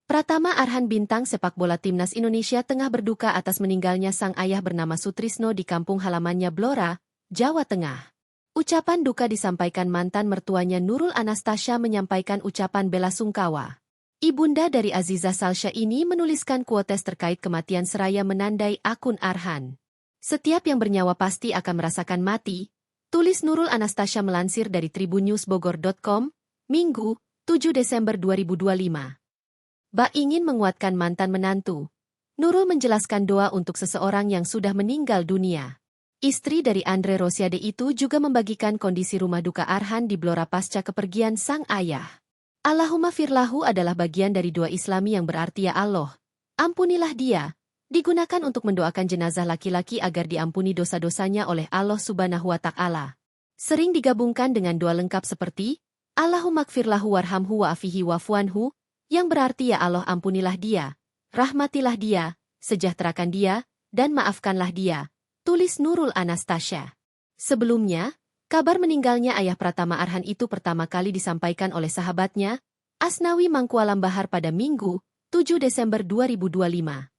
Pratama Arhan bintang sepak bola timnas Indonesia tengah berduka atas meninggalnya sang ayah bernama Sutrisno di kampung halamannya Blora, Jawa Tengah. Ucapan duka disampaikan mantan mertuanya Nurul Anastasia menyampaikan ucapan bela sungkawa. Ibunda dari Aziza Salsya ini menuliskan quotes terkait kematian seraya menandai akun Arhan. Setiap yang bernyawa pasti akan merasakan mati, tulis Nurul Anastasia melansir dari tribunnewsbogor.com, Minggu, 7 Desember 2025. Ba ingin menguatkan mantan menantu. Nurul menjelaskan doa untuk seseorang yang sudah meninggal dunia. Istri dari Andre Rosiade itu juga membagikan kondisi rumah duka Arhan di Blora pasca kepergian sang ayah. Allahumma firlahu adalah bagian dari doa Islami yang berarti ya Allah, ampunilah dia, digunakan untuk mendoakan jenazah laki-laki agar diampuni dosa-dosanya oleh Allah Subhanahu wa Ta'ala. Sering digabungkan dengan doa lengkap seperti Allahumma gfirlahu warhamhu wa'afihi wa'fuanhu, yang berarti ya Allah ampunilah dia, rahmatilah dia, sejahterakan dia, dan maafkanlah dia, tulis Nurul Anastasia. Sebelumnya, kabar meninggalnya ayah Pratama Arhan itu pertama kali disampaikan oleh sahabatnya, Asnawi Mangkualam Bahar pada Minggu, 7 Desember 2025.